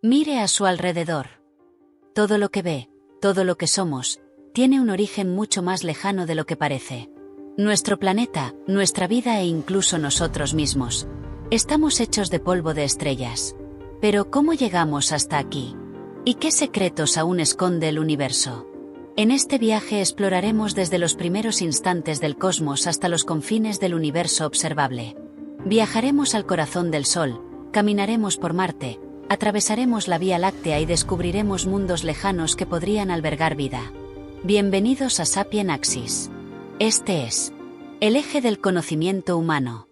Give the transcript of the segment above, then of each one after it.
Mire a su alrededor. Todo lo que ve, todo lo que somos, tiene un origen mucho más lejano de lo que parece. Nuestro planeta, nuestra vida e incluso nosotros mismos. Estamos hechos de polvo de estrellas. Pero ¿cómo llegamos hasta aquí? ¿Y qué secretos aún esconde el universo? En este viaje exploraremos desde los primeros instantes del cosmos hasta los confines del universo observable. Viajaremos al corazón del Sol, caminaremos por Marte, atravesaremos la Vía Láctea y descubriremos mundos lejanos que podrían albergar vida. Bienvenidos a Sapien Axis. Este es el eje del conocimiento humano.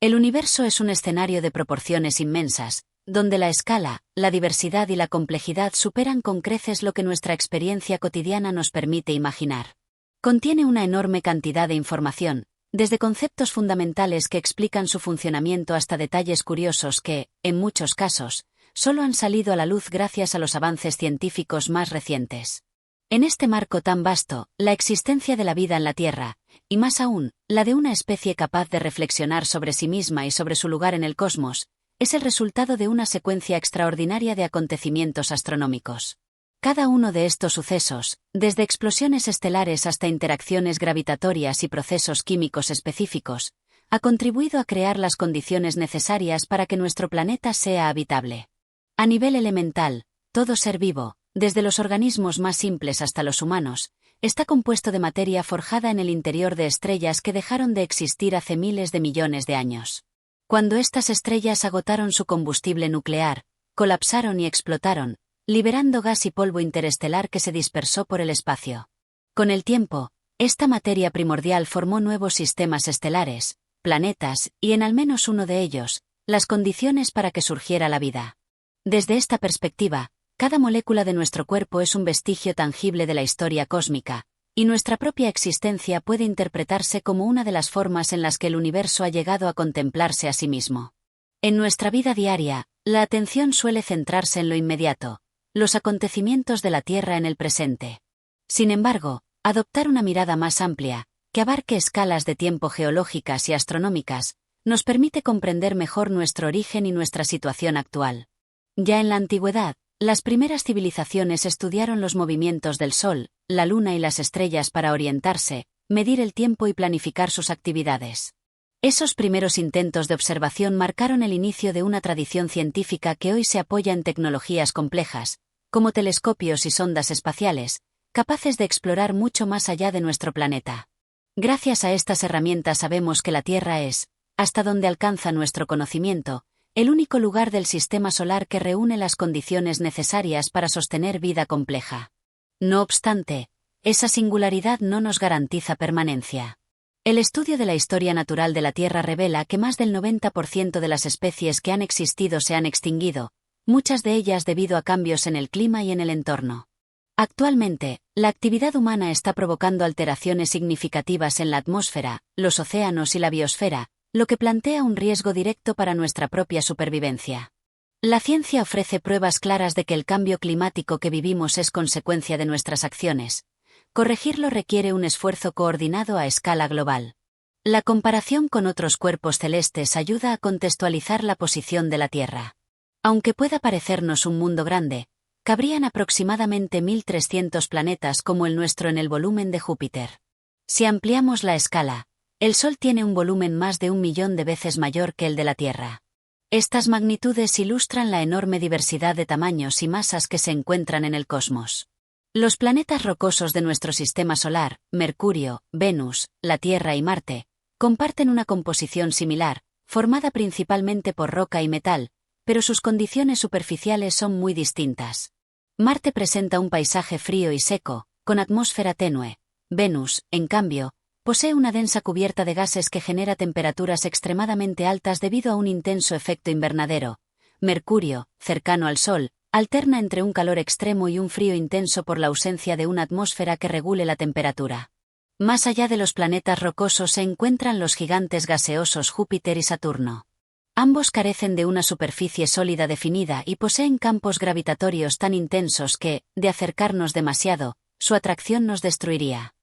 El universo es un escenario de proporciones inmensas, donde la escala, la diversidad y la complejidad superan con creces lo que nuestra experiencia cotidiana nos permite imaginar. Contiene una enorme cantidad de información, desde conceptos fundamentales que explican su funcionamiento hasta detalles curiosos que, en muchos casos, solo han salido a la luz gracias a los avances científicos más recientes. En este marco tan vasto, la existencia de la vida en la Tierra, y más aún, la de una especie capaz de reflexionar sobre sí misma y sobre su lugar en el cosmos, es el resultado de una secuencia extraordinaria de acontecimientos astronómicos. Cada uno de estos sucesos, desde explosiones estelares hasta interacciones gravitatorias y procesos químicos específicos, ha contribuido a crear las condiciones necesarias para que nuestro planeta sea habitable. A nivel elemental, todo ser vivo, desde los organismos más simples hasta los humanos, está compuesto de materia forjada en el interior de estrellas que dejaron de existir hace miles de millones de años. Cuando estas estrellas agotaron su combustible nuclear, colapsaron y explotaron, liberando gas y polvo interestelar que se dispersó por el espacio. Con el tiempo, esta materia primordial formó nuevos sistemas estelares, planetas, y en al menos uno de ellos, las condiciones para que surgiera la vida. Desde esta perspectiva, cada molécula de nuestro cuerpo es un vestigio tangible de la historia cósmica, y nuestra propia existencia puede interpretarse como una de las formas en las que el universo ha llegado a contemplarse a sí mismo. En nuestra vida diaria, la atención suele centrarse en lo inmediato, los acontecimientos de la Tierra en el presente. Sin embargo, adoptar una mirada más amplia, que abarque escalas de tiempo geológicas y astronómicas, nos permite comprender mejor nuestro origen y nuestra situación actual. Ya en la antigüedad, las primeras civilizaciones estudiaron los movimientos del Sol, la Luna y las estrellas para orientarse, medir el tiempo y planificar sus actividades. Esos primeros intentos de observación marcaron el inicio de una tradición científica que hoy se apoya en tecnologías complejas, como telescopios y sondas espaciales, capaces de explorar mucho más allá de nuestro planeta. Gracias a estas herramientas sabemos que la Tierra es, hasta donde alcanza nuestro conocimiento, el único lugar del sistema solar que reúne las condiciones necesarias para sostener vida compleja. No obstante, esa singularidad no nos garantiza permanencia. El estudio de la historia natural de la Tierra revela que más del 90% de las especies que han existido se han extinguido, muchas de ellas debido a cambios en el clima y en el entorno. Actualmente, la actividad humana está provocando alteraciones significativas en la atmósfera, los océanos y la biosfera, lo que plantea un riesgo directo para nuestra propia supervivencia. La ciencia ofrece pruebas claras de que el cambio climático que vivimos es consecuencia de nuestras acciones. Corregirlo requiere un esfuerzo coordinado a escala global. La comparación con otros cuerpos celestes ayuda a contextualizar la posición de la Tierra. Aunque pueda parecernos un mundo grande, cabrían aproximadamente 1.300 planetas como el nuestro en el volumen de Júpiter. Si ampliamos la escala, el Sol tiene un volumen más de 1 millón de veces mayor que el de la Tierra. Estas magnitudes ilustran la enorme diversidad de tamaños y masas que se encuentran en el cosmos. Los planetas rocosos de nuestro sistema solar, Mercurio, Venus, la Tierra y Marte, comparten una composición similar, formada principalmente por roca y metal, pero sus condiciones superficiales son muy distintas. Marte presenta un paisaje frío y seco, con atmósfera tenue. Venus, en cambio, posee una densa cubierta de gases que genera temperaturas extremadamente altas debido a un intenso efecto invernadero. Mercurio, cercano al Sol, alterna entre un calor extremo y un frío intenso por la ausencia de una atmósfera que regule la temperatura. Más allá de los planetas rocosos se encuentran los gigantes gaseosos Júpiter y Saturno. Ambos carecen de una superficie sólida definida y poseen campos gravitatorios tan intensos que, de acercarnos demasiado, su atracción nos destruiría.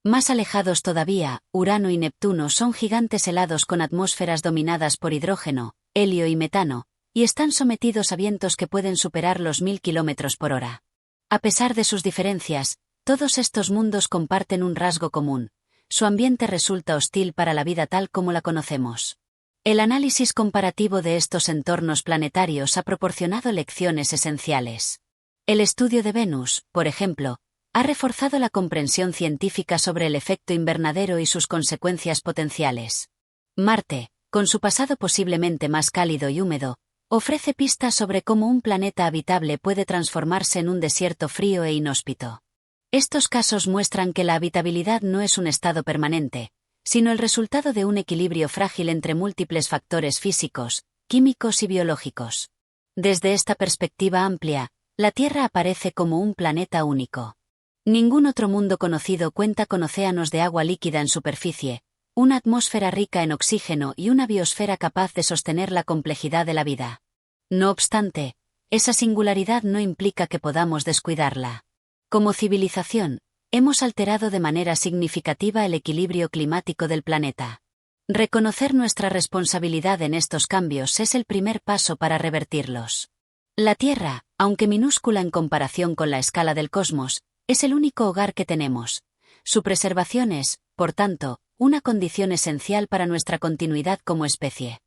Más alejados todavía, Urano y Neptuno son gigantes helados con atmósferas dominadas por hidrógeno, helio y metano, y están sometidos a vientos que pueden superar los 1000 kilómetros por hora. A pesar de sus diferencias, todos estos mundos comparten un rasgo común: su ambiente resulta hostil para la vida tal como la conocemos. El análisis comparativo de estos entornos planetarios ha proporcionado lecciones esenciales. El estudio de Venus, por ejemplo, ha reforzado la comprensión científica sobre el efecto invernadero y sus consecuencias potenciales. Marte, con su pasado posiblemente más cálido y húmedo, ofrece pistas sobre cómo un planeta habitable puede transformarse en un desierto frío e inhóspito. Estos casos muestran que la habitabilidad no es un estado permanente, sino el resultado de un equilibrio frágil entre múltiples factores físicos, químicos y biológicos. Desde esta perspectiva amplia, la Tierra aparece como un planeta único. Ningún otro mundo conocido cuenta con océanos de agua líquida en superficie, una atmósfera rica en oxígeno y una biosfera capaz de sostener la complejidad de la vida. No obstante, esa singularidad no implica que podamos descuidarla. Como civilización, hemos alterado de manera significativa el equilibrio climático del planeta. Reconocer nuestra responsabilidad en estos cambios es el primer paso para revertirlos. La Tierra, aunque minúscula en comparación con la escala del cosmos, es el único hogar que tenemos. Su preservación es, por tanto, una condición esencial para nuestra continuidad como especie.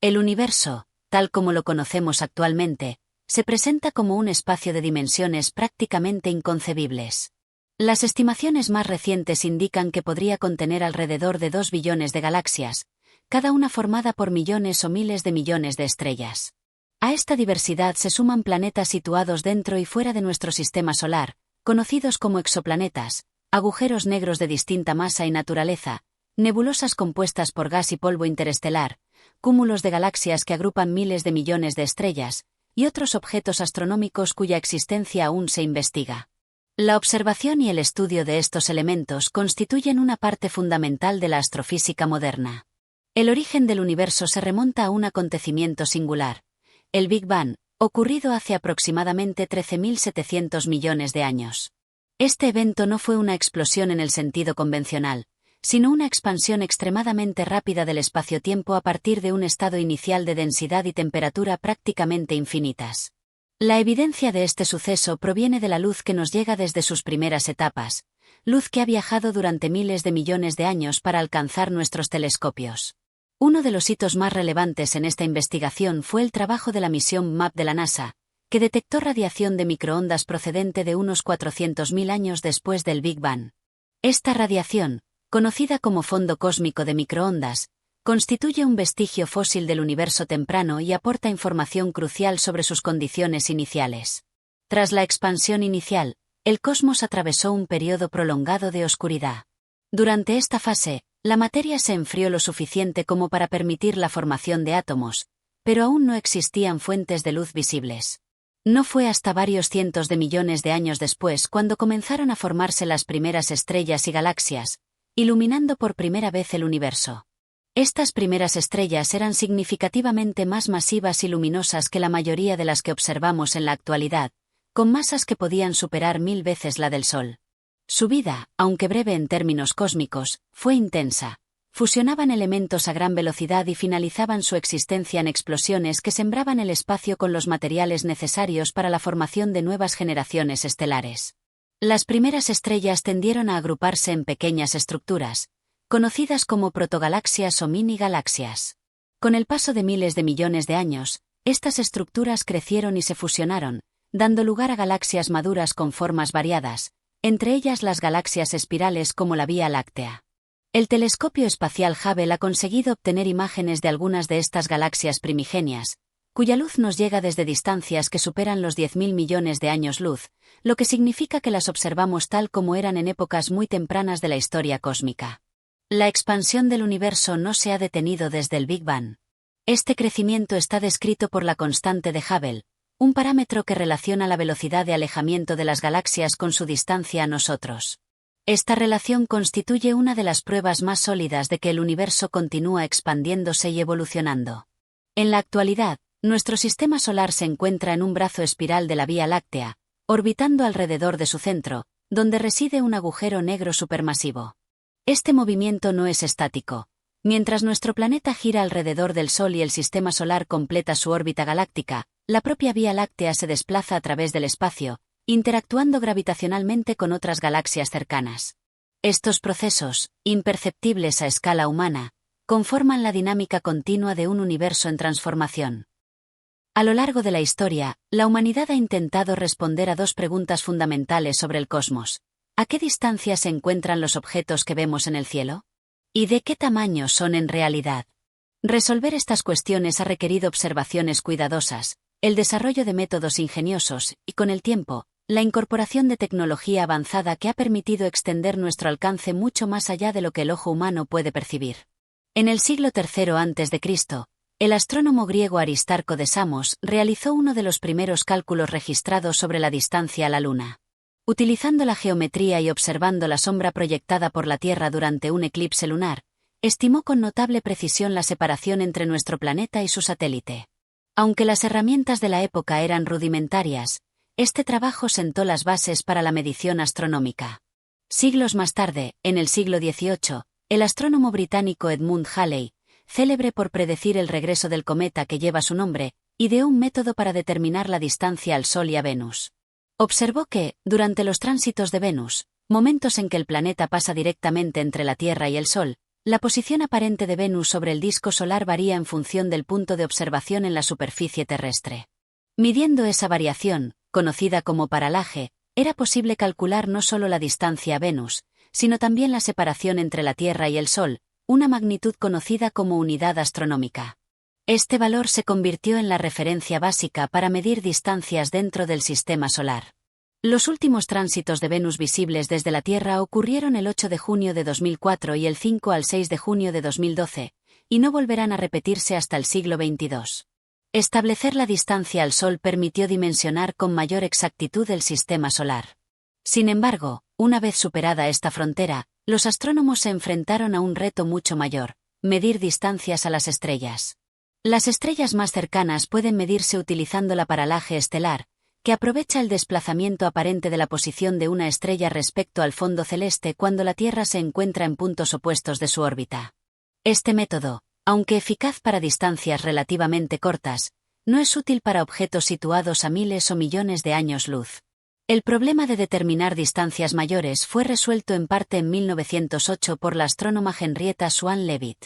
El universo, tal como lo conocemos actualmente, se presenta como un espacio de dimensiones prácticamente inconcebibles. Las estimaciones más recientes indican que podría contener alrededor de 2 billones de galaxias, cada una formada por millones o miles de millones de estrellas. A esta diversidad se suman planetas situados dentro y fuera de nuestro sistema solar, conocidos como exoplanetas, agujeros negros de distinta masa y naturaleza, nebulosas compuestas por gas y polvo interestelar, cúmulos de galaxias que agrupan miles de millones de estrellas, y otros objetos astronómicos cuya existencia aún se investiga. La observación y el estudio de estos elementos constituyen una parte fundamental de la astrofísica moderna. El origen del universo se remonta a un acontecimiento singular: el Big Bang, ocurrido hace aproximadamente 13.700 millones de años. Este evento no fue una explosión en el sentido convencional, sino una expansión extremadamente rápida del espacio-tiempo a partir de un estado inicial de densidad y temperatura prácticamente infinitas. La evidencia de este suceso proviene de la luz que nos llega desde sus primeras etapas, luz que ha viajado durante miles de millones de años para alcanzar nuestros telescopios. Uno de los hitos más relevantes en esta investigación fue el trabajo de la misión MAP de la NASA, que detectó radiación de microondas procedente de unos 400.000 años después del Big Bang. Esta radiación, conocida como fondo cósmico de microondas, constituye un vestigio fósil del universo temprano y aporta información crucial sobre sus condiciones iniciales. Tras la expansión inicial, el cosmos atravesó un periodo prolongado de oscuridad. Durante esta fase, la materia se enfrió lo suficiente como para permitir la formación de átomos, pero aún no existían fuentes de luz visibles. No fue hasta varios cientos de millones de años después cuando comenzaron a formarse las primeras estrellas y galaxias, iluminando por primera vez el universo. Estas primeras estrellas eran significativamente más masivas y luminosas que la mayoría de las que observamos en la actualidad, con masas que podían superar 1000 veces la del Sol. Su vida, aunque breve en términos cósmicos, fue intensa. Fusionaban elementos a gran velocidad y finalizaban su existencia en explosiones que sembraban el espacio con los materiales necesarios para la formación de nuevas generaciones estelares. Las primeras estrellas tendieron a agruparse en pequeñas estructuras, conocidas como protogalaxias o mini-galaxias. Con el paso de miles de millones de años, estas estructuras crecieron y se fusionaron, dando lugar a galaxias maduras con formas variadas, entre ellas las galaxias espirales como la Vía Láctea. El telescopio espacial Hubble ha conseguido obtener imágenes de algunas de estas galaxias primigenias, cuya luz nos llega desde distancias que superan los 10.000 millones de años luz, lo que significa que las observamos tal como eran en épocas muy tempranas de la historia cósmica. La expansión del universo no se ha detenido desde el Big Bang. Este crecimiento está descrito por la constante de Hubble, un parámetro que relaciona la velocidad de alejamiento de las galaxias con su distancia a nosotros. Esta relación constituye una de las pruebas más sólidas de que el universo continúa expandiéndose y evolucionando. En la actualidad, nuestro sistema solar se encuentra en un brazo espiral de la Vía Láctea, orbitando alrededor de su centro, donde reside un agujero negro supermasivo. Este movimiento no es estático, Mientras nuestro planeta gira alrededor del Sol y el sistema solar completa su órbita galáctica, la propia Vía Láctea se desplaza a través del espacio, interactuando gravitacionalmente con otras galaxias cercanas. Estos procesos, imperceptibles a escala humana, conforman la dinámica continua de un universo en transformación. A lo largo de la historia, la humanidad ha intentado responder a dos preguntas fundamentales sobre el cosmos. ¿A qué distancia se encuentran los objetos que vemos en el cielo? ¿Y de qué tamaño son en realidad? Resolver estas cuestiones ha requerido observaciones cuidadosas, el desarrollo de métodos ingeniosos y, con el tiempo, la incorporación de tecnología avanzada que ha permitido extender nuestro alcance mucho más allá de lo que el ojo humano puede percibir. En el siglo III a.C., el astrónomo griego Aristarco de Samos realizó uno de los primeros cálculos registrados sobre la distancia a la Luna. Utilizando la geometría y observando la sombra proyectada por la Tierra durante un eclipse lunar, estimó con notable precisión la separación entre nuestro planeta y su satélite. Aunque las herramientas de la época eran rudimentarias, este trabajo sentó las bases para la medición astronómica. Siglos más tarde, en el siglo XVIII, el astrónomo británico Edmund Halley, célebre por predecir el regreso del cometa que lleva su nombre, ideó un método para determinar la distancia al Sol y a Venus. Observó que, durante los tránsitos de Venus, momentos en que el planeta pasa directamente entre la Tierra y el Sol, la posición aparente de Venus sobre el disco solar varía en función del punto de observación en la superficie terrestre. Midiendo esa variación, conocida como paralaje, era posible calcular no solo la distancia a Venus, sino también la separación entre la Tierra y el Sol, una magnitud conocida como unidad astronómica. Este valor se convirtió en la referencia básica para medir distancias dentro del sistema solar. Los últimos tránsitos de Venus visibles desde la Tierra ocurrieron el 8 de junio de 2004 y el 5 al 6 de junio de 2012, y no volverán a repetirse hasta el siglo XXII. Establecer la distancia al Sol permitió dimensionar con mayor exactitud el sistema solar. Sin embargo, una vez superada esta frontera, los astrónomos se enfrentaron a un reto mucho mayor: medir distancias a las estrellas. Las estrellas más cercanas pueden medirse utilizando la paralaje estelar, que aprovecha el desplazamiento aparente de la posición de una estrella respecto al fondo celeste cuando la Tierra se encuentra en puntos opuestos de su órbita. Este método, aunque eficaz para distancias relativamente cortas, no es útil para objetos situados a miles o millones de años luz. El problema de determinar distancias mayores fue resuelto en parte en 1908 por la astrónoma Henrietta Swan Leavitt.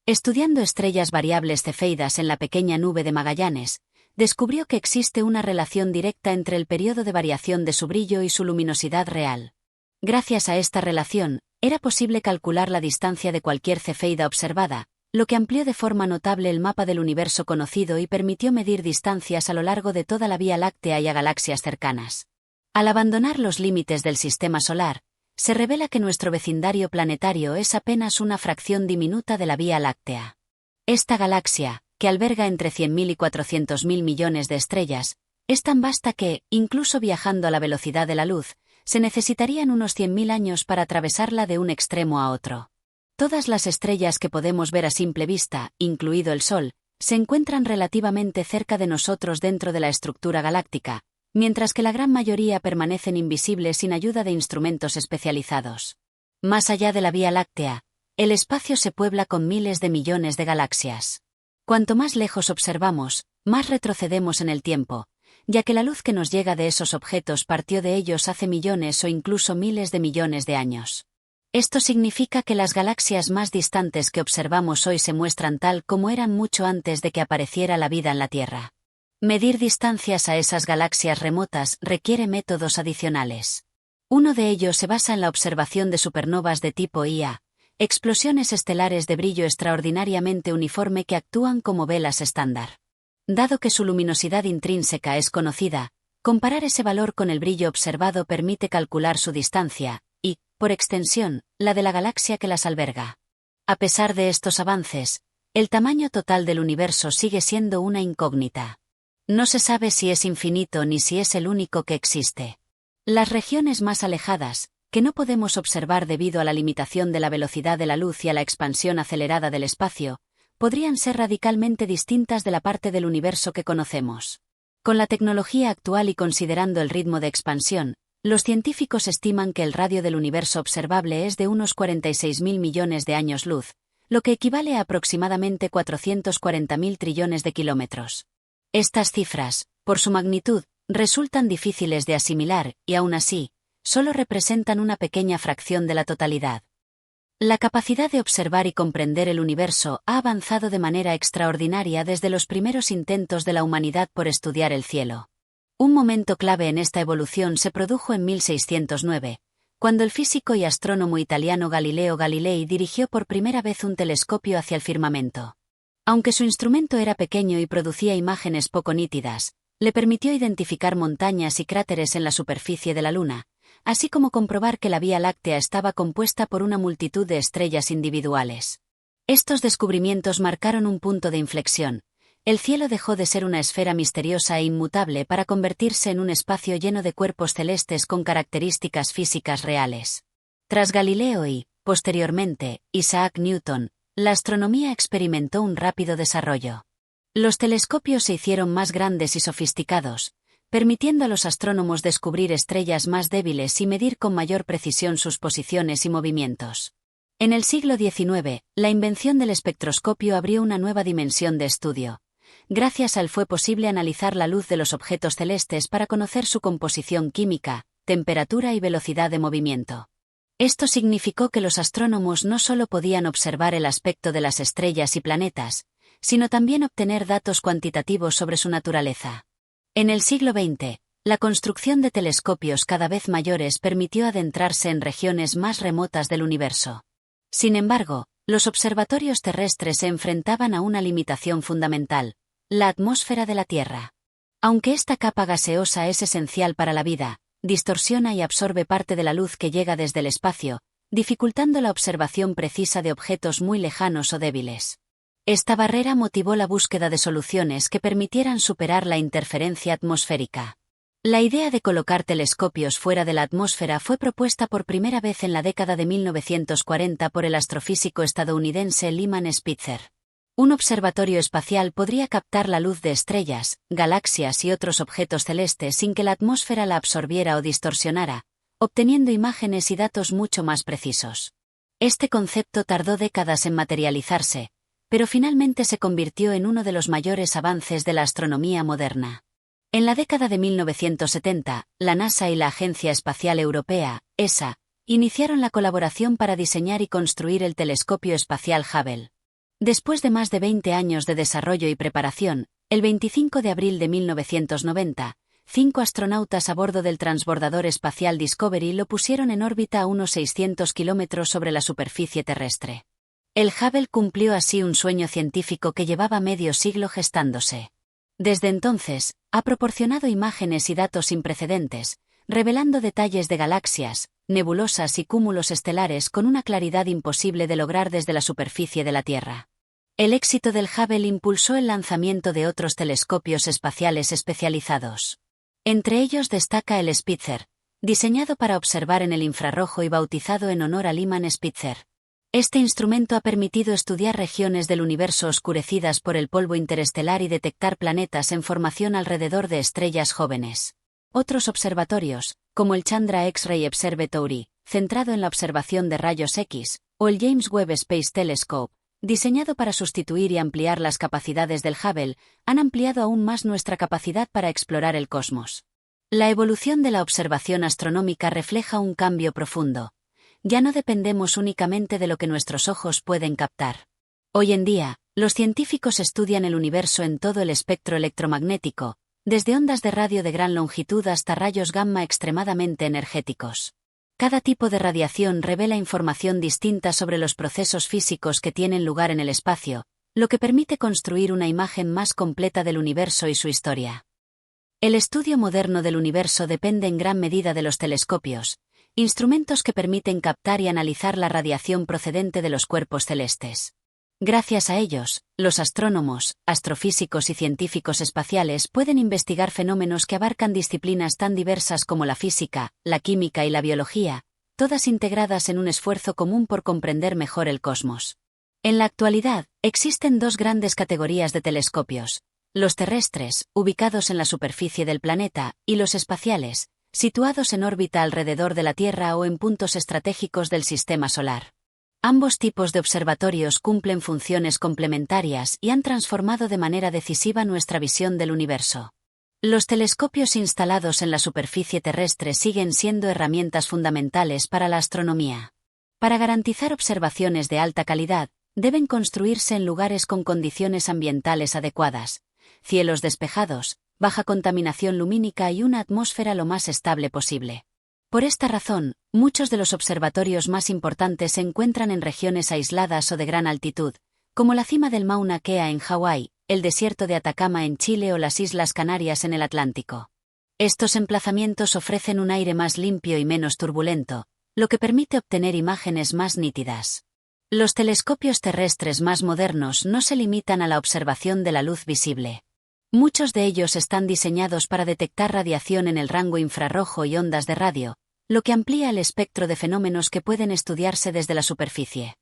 Estudiando estrellas variables cefeidas en la pequeña nube de Magallanes, descubrió que existe una relación directa entre el periodo de variación de su brillo y su luminosidad real. Gracias a esta relación, era posible calcular la distancia de cualquier cefeida observada, lo que amplió de forma notable el mapa del universo conocido y permitió medir distancias a lo largo de toda la Vía Láctea y a galaxias cercanas. Al abandonar los límites del sistema solar, se revela que nuestro vecindario planetario es apenas una fracción diminuta de la Vía Láctea. Esta galaxia, que alberga entre 100.000 y 400.000 millones de estrellas, es tan vasta que, incluso viajando a la velocidad de la luz, se necesitarían unos 100.000 años para atravesarla de un extremo a otro. Todas las estrellas que podemos ver a simple vista, incluido el Sol, se encuentran relativamente cerca de nosotros dentro de la estructura galáctica, mientras que la gran mayoría permanecen invisibles sin ayuda de instrumentos especializados. Más allá de la Vía Láctea, el espacio se puebla con miles de millones de galaxias. Cuanto más lejos observamos, más retrocedemos en el tiempo, ya que la luz que nos llega de esos objetos partió de ellos hace millones o incluso miles de millones de años. Esto significa que las galaxias más distantes que observamos hoy se muestran tal como eran mucho antes de que apareciera la vida en la Tierra. Medir distancias a esas galaxias remotas requiere métodos adicionales. Uno de ellos se basa en la observación de supernovas de tipo Ia, explosiones estelares de brillo extraordinariamente uniforme que actúan como velas estándar. Dado que su luminosidad intrínseca es conocida, comparar ese valor con el brillo observado permite calcular su distancia, y, por extensión, la de la galaxia que las alberga. A pesar de estos avances, el tamaño total del universo sigue siendo una incógnita. No se sabe si es infinito ni si es el único que existe. Las regiones más alejadas, que no podemos observar debido a la limitación de la velocidad de la luz y a la expansión acelerada del espacio, podrían ser radicalmente distintas de la parte del universo que conocemos. Con la tecnología actual y considerando el ritmo de expansión, los científicos estiman que el radio del universo observable es de unos 46.000 millones de años luz, lo que equivale a aproximadamente 440.000 trillones de kilómetros. Estas cifras, por su magnitud, resultan difíciles de asimilar y aún así, solo representan una pequeña fracción de la totalidad. La capacidad de observar y comprender el universo ha avanzado de manera extraordinaria desde los primeros intentos de la humanidad por estudiar el cielo. Un momento clave en esta evolución se produjo en 1609, cuando el físico y astrónomo italiano Galileo Galilei dirigió por primera vez un telescopio hacia el firmamento. Aunque su instrumento era pequeño y producía imágenes poco nítidas, le permitió identificar montañas y cráteres en la superficie de la Luna, así como comprobar que la Vía Láctea estaba compuesta por una multitud de estrellas individuales. Estos descubrimientos marcaron un punto de inflexión. El cielo dejó de ser una esfera misteriosa e inmutable para convertirse en un espacio lleno de cuerpos celestes con características físicas reales. Tras Galileo y, posteriormente, Isaac Newton, la astronomía experimentó un rápido desarrollo. Los telescopios se hicieron más grandes y sofisticados, permitiendo a los astrónomos descubrir estrellas más débiles y medir con mayor precisión sus posiciones y movimientos. En el siglo XIX, la invención del espectroscopio abrió una nueva dimensión de estudio. Gracias a él fue posible analizar la luz de los objetos celestes para conocer su composición química, temperatura y velocidad de movimiento. Esto significó que los astrónomos no solo podían observar el aspecto de las estrellas y planetas, sino también obtener datos cuantitativos sobre su naturaleza. En el siglo XX, la construcción de telescopios cada vez mayores permitió adentrarse en regiones más remotas del universo. Sin embargo, los observatorios terrestres se enfrentaban a una limitación fundamental: la atmósfera de la Tierra. Aunque esta capa gaseosa es esencial para la vida, distorsiona y absorbe parte de la luz que llega desde el espacio, dificultando la observación precisa de objetos muy lejanos o débiles. Esta barrera motivó la búsqueda de soluciones que permitieran superar la interferencia atmosférica. La idea de colocar telescopios fuera de la atmósfera fue propuesta por primera vez en la década de 1940 por el astrofísico estadounidense Lyman Spitzer. Un observatorio espacial podría captar la luz de estrellas, galaxias y otros objetos celestes sin que la atmósfera la absorbiera o distorsionara, obteniendo imágenes y datos mucho más precisos. Este concepto tardó décadas en materializarse, pero finalmente se convirtió en uno de los mayores avances de la astronomía moderna. En la década de 1970, la NASA y la Agencia Espacial Europea, ESA, iniciaron la colaboración para diseñar y construir el telescopio espacial Hubble. Después de más de 20 años de desarrollo y preparación, el 25 de abril de 1990, 5 astronautas a bordo del transbordador espacial Discovery lo pusieron en órbita a unos 600 kilómetros sobre la superficie terrestre. El Hubble cumplió así un sueño científico que llevaba medio siglo gestándose. Desde entonces, ha proporcionado imágenes y datos sin precedentes, revelando detalles de galaxias, nebulosas y cúmulos estelares con una claridad imposible de lograr desde la superficie de la Tierra. El éxito del Hubble impulsó el lanzamiento de otros telescopios espaciales especializados. Entre ellos destaca el Spitzer, diseñado para observar en el infrarrojo y bautizado en honor a Lyman Spitzer. Este instrumento ha permitido estudiar regiones del universo oscurecidas por el polvo interestelar y detectar planetas en formación alrededor de estrellas jóvenes. Otros observatorios, como el Chandra X-ray Observatory, centrado en la observación de rayos X, o el James Webb Space Telescope, diseñado para sustituir y ampliar las capacidades del Hubble, han ampliado aún más nuestra capacidad para explorar el cosmos. La evolución de la observación astronómica refleja un cambio profundo. Ya no dependemos únicamente de lo que nuestros ojos pueden captar. Hoy en día, los científicos estudian el universo en todo el espectro electromagnético, desde ondas de radio de gran longitud hasta rayos gamma extremadamente energéticos. Cada tipo de radiación revela información distinta sobre los procesos físicos que tienen lugar en el espacio, lo que permite construir una imagen más completa del universo y su historia. El estudio moderno del universo depende en gran medida de los telescopios, instrumentos que permiten captar y analizar la radiación procedente de los cuerpos celestes. Gracias a ellos, los astrónomos, astrofísicos y científicos espaciales pueden investigar fenómenos que abarcan disciplinas tan diversas como la física, la química y la biología, todas integradas en un esfuerzo común por comprender mejor el cosmos. En la actualidad, existen dos grandes categorías de telescopios: los terrestres, ubicados en la superficie del planeta, y los espaciales, situados en órbita alrededor de la Tierra o en puntos estratégicos del sistema solar. Ambos tipos de observatorios cumplen funciones complementarias y han transformado de manera decisiva nuestra visión del universo. Los telescopios instalados en la superficie terrestre siguen siendo herramientas fundamentales para la astronomía. Para garantizar observaciones de alta calidad, deben construirse en lugares con condiciones ambientales adecuadas, cielos despejados, baja contaminación lumínica y una atmósfera lo más estable posible. Por esta razón, muchos de los observatorios más importantes se encuentran en regiones aisladas o de gran altitud, como la cima del Mauna Kea en Hawái, el desierto de Atacama en Chile o las Islas Canarias en el Atlántico. Estos emplazamientos ofrecen un aire más limpio y menos turbulento, lo que permite obtener imágenes más nítidas. Los telescopios terrestres más modernos no se limitan a la observación de la luz visible. Muchos de ellos están diseñados para detectar radiación en el rango infrarrojo y ondas de radio, lo que amplía el espectro de fenómenos que pueden estudiarse desde la superficie.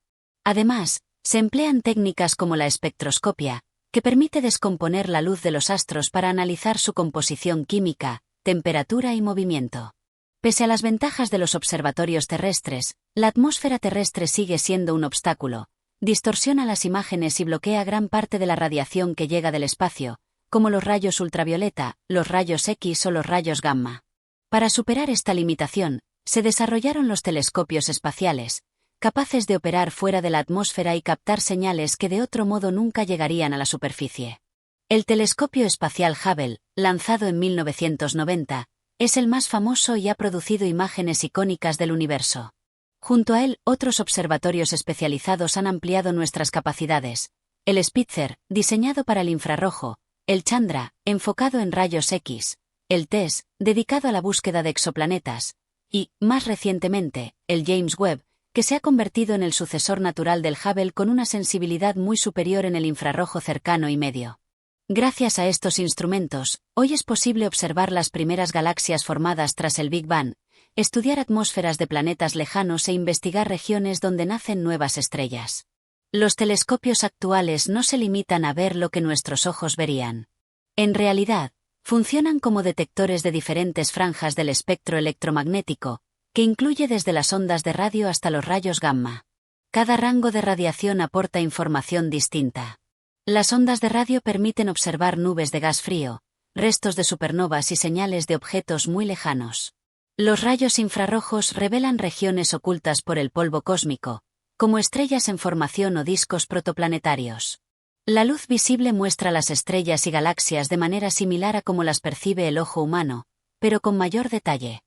Además, se emplean técnicas como la espectroscopia, que permite descomponer la luz de los astros para analizar su composición química, temperatura y movimiento. Pese a las ventajas de los observatorios terrestres, la atmósfera terrestre sigue siendo un obstáculo, distorsiona las imágenes y bloquea gran parte de la radiación que llega del espacio, como los rayos ultravioleta, los rayos X o los rayos gamma. Para superar esta limitación, se desarrollaron los telescopios espaciales, capaces de operar fuera de la atmósfera y captar señales que de otro modo nunca llegarían a la superficie. El telescopio espacial Hubble, lanzado en 1990, es el más famoso y ha producido imágenes icónicas del universo. Junto a él, otros observatorios especializados han ampliado nuestras capacidades. El Spitzer, diseñado para el infrarrojo, el Chandra, enfocado en rayos X, el TESS, dedicado a la búsqueda de exoplanetas, y, más recientemente, el James Webb, que se ha convertido en el sucesor natural del Hubble con una sensibilidad muy superior en el infrarrojo cercano y medio. Gracias a estos instrumentos, hoy es posible observar las primeras galaxias formadas tras el Big Bang, estudiar atmósferas de planetas lejanos e investigar regiones donde nacen nuevas estrellas. Los telescopios actuales no se limitan a ver lo que nuestros ojos verían. En realidad, funcionan como detectores de diferentes franjas del espectro electromagnético, que incluye desde las ondas de radio hasta los rayos gamma. Cada rango de radiación aporta información distinta. Las ondas de radio permiten observar nubes de gas frío, restos de supernovas y señales de objetos muy lejanos. Los rayos infrarrojos revelan regiones ocultas por el polvo cósmico, como estrellas en formación o discos protoplanetarios. La luz visible muestra las estrellas y galaxias de manera similar a como las percibe el ojo humano, pero con mayor detalle.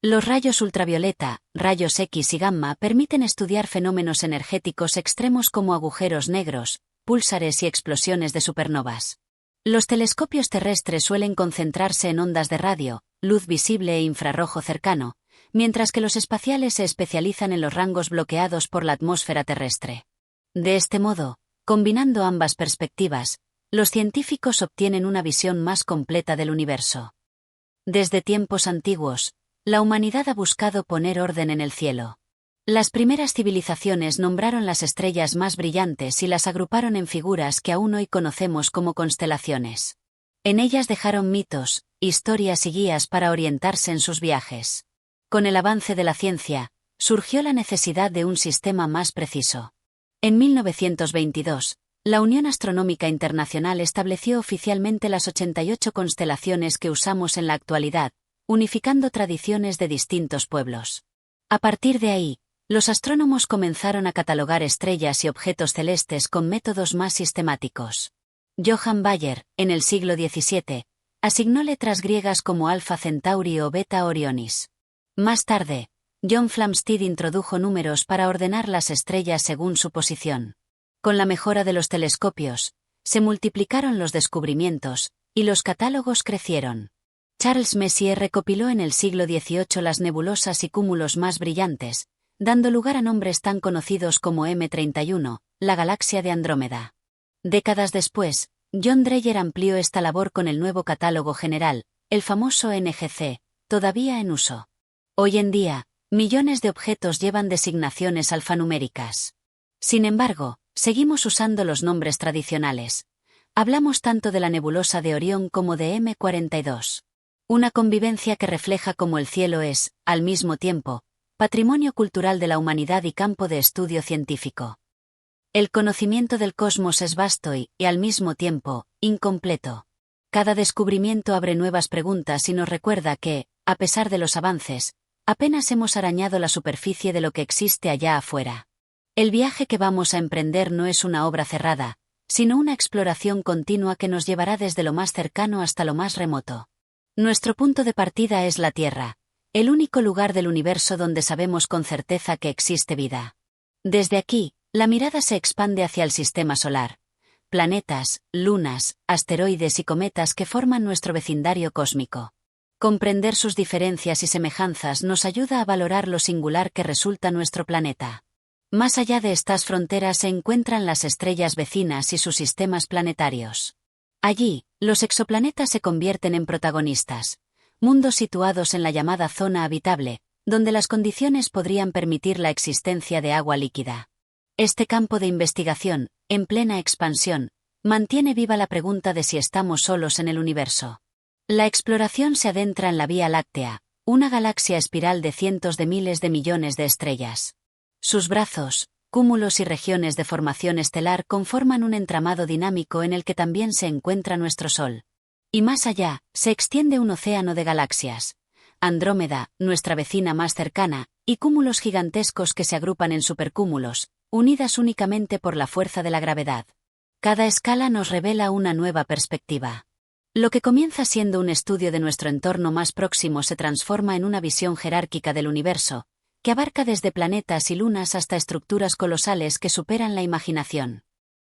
Los rayos ultravioleta, rayos X y gamma permiten estudiar fenómenos energéticos extremos como agujeros negros, púlsares y explosiones de supernovas. Los telescopios terrestres suelen concentrarse en ondas de radio, luz visible e infrarrojo cercano, mientras que los espaciales se especializan en los rangos bloqueados por la atmósfera terrestre. De este modo, combinando ambas perspectivas, los científicos obtienen una visión más completa del universo. Desde tiempos antiguos, la humanidad ha buscado poner orden en el cielo. Las primeras civilizaciones nombraron las estrellas más brillantes y las agruparon en figuras que aún hoy conocemos como constelaciones. En ellas dejaron mitos, historias y guías para orientarse en sus viajes. Con el avance de la ciencia, surgió la necesidad de un sistema más preciso. En 1922, la Unión Astronómica Internacional estableció oficialmente las 88 constelaciones que usamos en la actualidad, unificando tradiciones de distintos pueblos. A partir de ahí, los astrónomos comenzaron a catalogar estrellas y objetos celestes con métodos más sistemáticos. Johann Bayer, en el siglo XVII, asignó letras griegas como Alpha Centauri o Beta Orionis. Más tarde, John Flamsteed introdujo números para ordenar las estrellas según su posición. Con la mejora de los telescopios, se multiplicaron los descubrimientos, y los catálogos crecieron. Charles Messier recopiló en el siglo XVIII las nebulosas y cúmulos más brillantes, dando lugar a nombres tan conocidos como M31, la galaxia de Andrómeda. Décadas después, John Dreyer amplió esta labor con el nuevo catálogo general, el famoso NGC, todavía en uso. Hoy en día, millones de objetos llevan designaciones alfanuméricas. Sin embargo, seguimos usando los nombres tradicionales. Hablamos tanto de la nebulosa de Orión como de M42. Una convivencia que refleja cómo el cielo es, al mismo tiempo, patrimonio cultural de la humanidad y campo de estudio científico. El conocimiento del cosmos es vasto y, al mismo tiempo, incompleto. Cada descubrimiento abre nuevas preguntas y nos recuerda que, a pesar de los avances, apenas hemos arañado la superficie de lo que existe allá afuera. El viaje que vamos a emprender no es una obra cerrada, sino una exploración continua que nos llevará desde lo más cercano hasta lo más remoto. Nuestro punto de partida es la Tierra, el único lugar del universo donde sabemos con certeza que existe vida. Desde aquí, la mirada se expande hacia el sistema solar. Planetas, lunas, asteroides y cometas que forman nuestro vecindario cósmico. Comprender sus diferencias y semejanzas nos ayuda a valorar lo singular que resulta nuestro planeta. Más allá de estas fronteras se encuentran las estrellas vecinas y sus sistemas planetarios. Allí, los exoplanetas se convierten en protagonistas, mundos situados en la llamada zona habitable, donde las condiciones podrían permitir la existencia de agua líquida. Este campo de investigación, en plena expansión, mantiene viva la pregunta de si estamos solos en el universo. La exploración se adentra en la Vía Láctea, una galaxia espiral de cientos de miles de millones de estrellas. Sus brazos, cúmulos y regiones de formación estelar conforman un entramado dinámico en el que también se encuentra nuestro Sol. Y más allá, se extiende un océano de galaxias. Andrómeda, nuestra vecina más cercana, y cúmulos gigantescos que se agrupan en supercúmulos, unidas únicamente por la fuerza de la gravedad. Cada escala nos revela una nueva perspectiva. Lo que comienza siendo un estudio de nuestro entorno más próximo se transforma en una visión jerárquica del universo, que abarca desde planetas y lunas hasta estructuras colosales que superan la imaginación.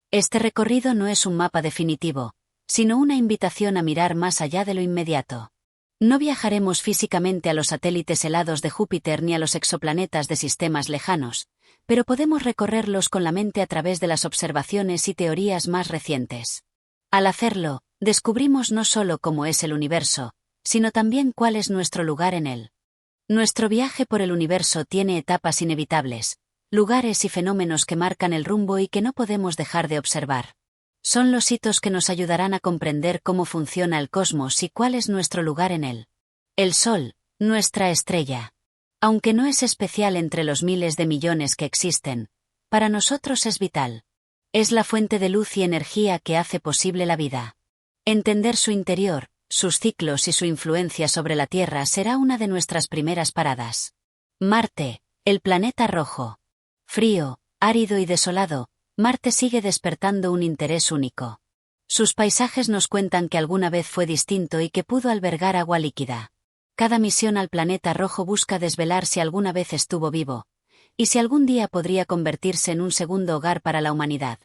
Este recorrido no es un mapa definitivo, sino una invitación a mirar más allá de lo inmediato. No viajaremos físicamente a los satélites helados de Júpiter ni a los exoplanetas de sistemas lejanos, pero podemos recorrerlos con la mente a través de las observaciones y teorías más recientes. Al hacerlo, descubrimos no solo cómo es el universo, sino también cuál es nuestro lugar en él. Nuestro viaje por el universo tiene etapas inevitables, lugares y fenómenos que marcan el rumbo y que no podemos dejar de observar. Son los hitos que nos ayudarán a comprender cómo funciona el cosmos y cuál es nuestro lugar en él. El Sol, nuestra estrella. Aunque no es especial entre los miles de millones que existen, para nosotros es vital. Es la fuente de luz y energía que hace posible la vida. Entender su interior, sus ciclos y su influencia sobre la Tierra será una de nuestras primeras paradas. Marte, el planeta rojo. Frío, árido y desolado, Marte sigue despertando un interés único. Sus paisajes nos cuentan que alguna vez fue distinto y que pudo albergar agua líquida. Cada misión al planeta rojo busca desvelar si alguna vez estuvo vivo, y si algún día podría convertirse en un segundo hogar para la humanidad.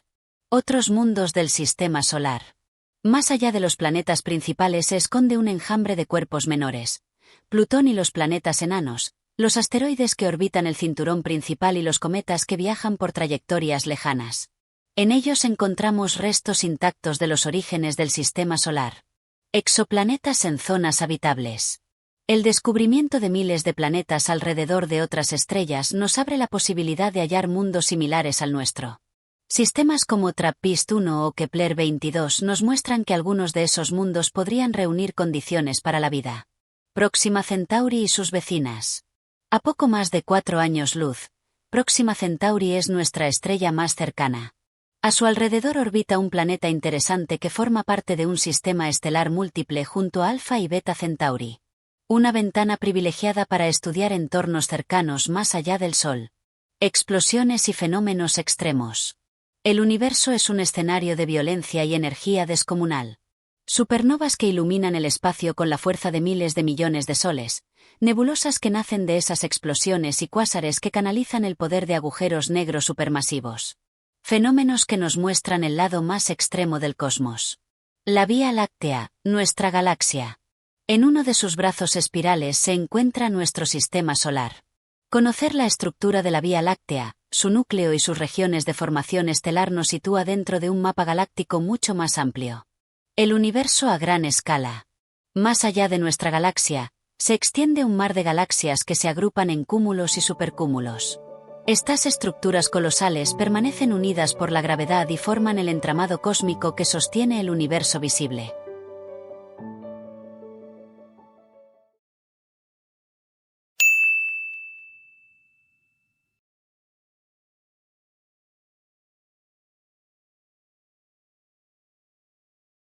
Otros mundos del sistema solar. Más allá de los planetas principales se esconde un enjambre de cuerpos menores. Plutón y los planetas enanos, los asteroides que orbitan el cinturón principal y los cometas que viajan por trayectorias lejanas. En ellos encontramos restos intactos de los orígenes del sistema solar. Exoplanetas en zonas habitables. El descubrimiento de miles de planetas alrededor de otras estrellas nos abre la posibilidad de hallar mundos similares al nuestro. Sistemas como TRAPPIST-1 o Kepler-22 nos muestran que algunos de esos mundos podrían reunir condiciones para la vida. Próxima Centauri y sus vecinas. A poco más de 4 años luz, Próxima Centauri es nuestra estrella más cercana. A su alrededor orbita un planeta interesante que forma parte de un sistema estelar múltiple junto a Alfa y Beta Centauri. Una ventana privilegiada para estudiar entornos cercanos más allá del Sol. Explosiones y fenómenos extremos. El universo es un escenario de violencia y energía descomunal. Supernovas que iluminan el espacio con la fuerza de miles de millones de soles, nebulosas que nacen de esas explosiones y cuásares que canalizan el poder de agujeros negros supermasivos. Fenómenos que nos muestran el lado más extremo del cosmos. La Vía Láctea, nuestra galaxia. En uno de sus brazos espirales se encuentra nuestro sistema solar. Conocer la estructura de la Vía Láctea, su núcleo y sus regiones de formación estelar nos sitúa dentro de un mapa galáctico mucho más amplio. El universo a gran escala. Más allá de nuestra galaxia, se extiende un mar de galaxias que se agrupan en cúmulos y supercúmulos. Estas estructuras colosales permanecen unidas por la gravedad y forman el entramado cósmico que sostiene el universo visible.